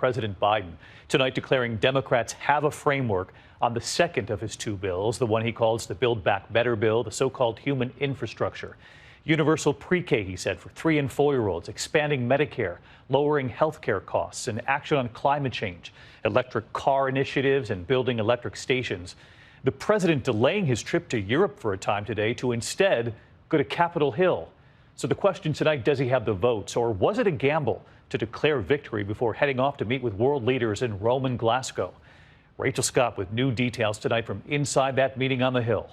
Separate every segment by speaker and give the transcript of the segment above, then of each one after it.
Speaker 1: President Biden, tonight declaring Democrats have a framework on the second of his two bills, the one he calls the Build Back Better bill, the so-called human infrastructure. Universal pre-K, he said, for 3- and 4-year-olds, expanding Medicare, lowering health care costs, and action on climate change, electric car initiatives, and building electric stations. The president delaying his trip to Europe for a time today to instead go to Capitol Hill. So the question tonight, does he have the votes, or was it a gamble to declare victory before heading off to meet with world leaders in Rome and Glasgow? Rachel Scott with new details tonight from inside that meeting on the Hill.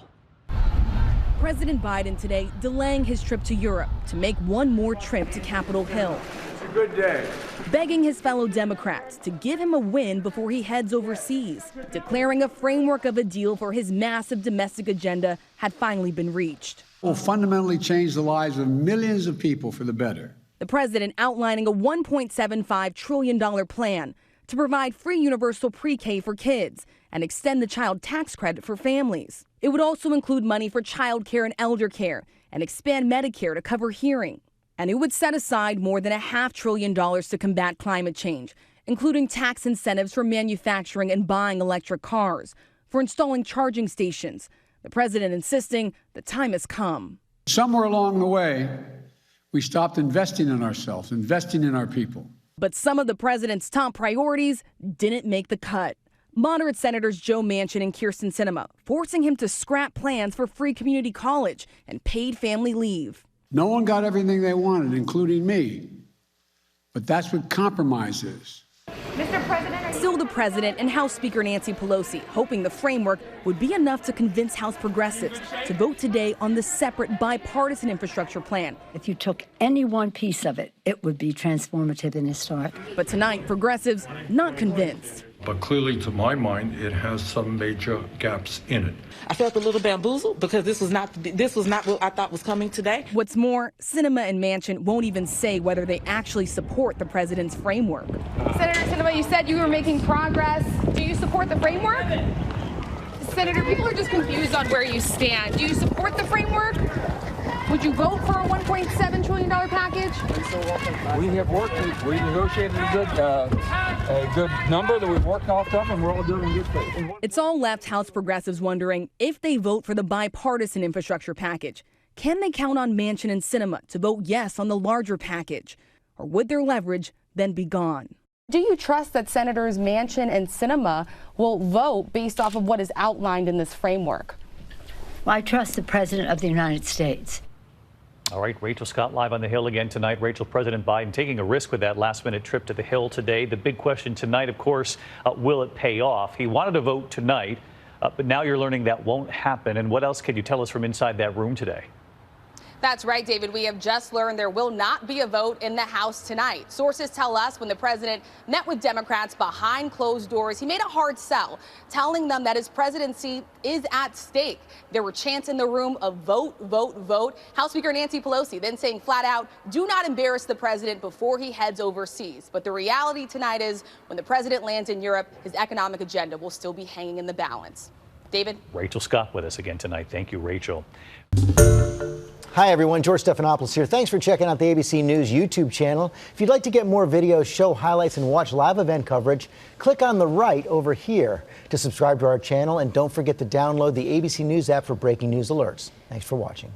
Speaker 2: President Biden today delaying his trip to Europe to make one more trip to Capitol Hill.
Speaker 3: It's a good day.
Speaker 2: Begging his fellow Democrats to give him a win before he heads overseas, declaring a framework of a deal for his massive domestic agenda had finally been reached.
Speaker 3: Will fundamentally change the lives of millions of people for the better.
Speaker 2: The president outlining a $1.75 trillion plan to provide free universal pre-K for kids and extend the child tax credit for families. It would also include money for child care and elder care and expand Medicare to cover hearing. And it would set aside more than $500 billion to combat climate change, including tax incentives for manufacturing and buying electric cars, for installing charging stations. The president insisting the time has come.
Speaker 3: Somewhere along the way, we stopped investing in ourselves, investing in our people.
Speaker 2: But some of the president's top priorities didn't make the cut. Moderate Senators Joe Manchin and Kyrsten Sinema forcing him to scrap plans for free community college and paid family leave.
Speaker 3: No one got everything they wanted, including me. But that's what compromise is.
Speaker 2: Mr. President, still the president and House Speaker Nancy Pelosi hoping the framework would be enough to convince House progressives to vote today on the separate bipartisan infrastructure plan.
Speaker 4: If you took any one piece of it, it would be transformative and historic.
Speaker 2: But tonight, progressives not convinced.
Speaker 5: But clearly, to my mind, it has some major gaps in it.
Speaker 6: I felt a little bamboozled because this was not what I thought was coming today.
Speaker 2: What's more, Sinema and Manchin won't even say whether they actually support the president's framework.
Speaker 7: Senator Sinema, you said you were making progress. Do you support the framework? Senator, people are just confused on where you stand. Do you support the framework? Would you vote for a $1.7 trillion package?
Speaker 8: We have worked. We negotiated a good number that we've worked off of, and we're all doing good faith.
Speaker 2: It's all left House progressives wondering if they vote for the bipartisan infrastructure package. Can they count on Manchin and Sinema to vote yes on the larger package? Or would their leverage then be gone?
Speaker 7: Do you trust that Senators Manchin and Sinema will vote based off of what is outlined in this framework?
Speaker 4: Well, I trust the President of the United States.
Speaker 1: All right, Rachel Scott live on the Hill again tonight. Rachel, President Biden taking a risk with that last-minute trip to the Hill today. The big question tonight, of course, will it pay off? He wanted to vote tonight, but now you're learning that won't happen. And what else can you tell us from inside that room today?
Speaker 9: That's right, David. We have just learned there will not be a vote in the House tonight. Sources tell us when the president met with Democrats behind closed doors, he made a hard sell, telling them that his presidency is at stake. There were chants in the room of vote, vote, vote. House Speaker Nancy Pelosi then saying flat out, do not embarrass the president before he heads overseas. But the reality tonight is when the president lands in Europe, his economic agenda will still be hanging in the balance. David?
Speaker 1: Rachel Scott with us again tonight. Thank you, Rachel.
Speaker 10: Hi, everyone. George Stephanopoulos here. Thanks for checking out the ABC News YouTube channel. If you'd like to get more videos, show highlights, and watch live event coverage, click on the right over here to subscribe to our channel. And don't forget to download the ABC News app for breaking news alerts. Thanks for watching.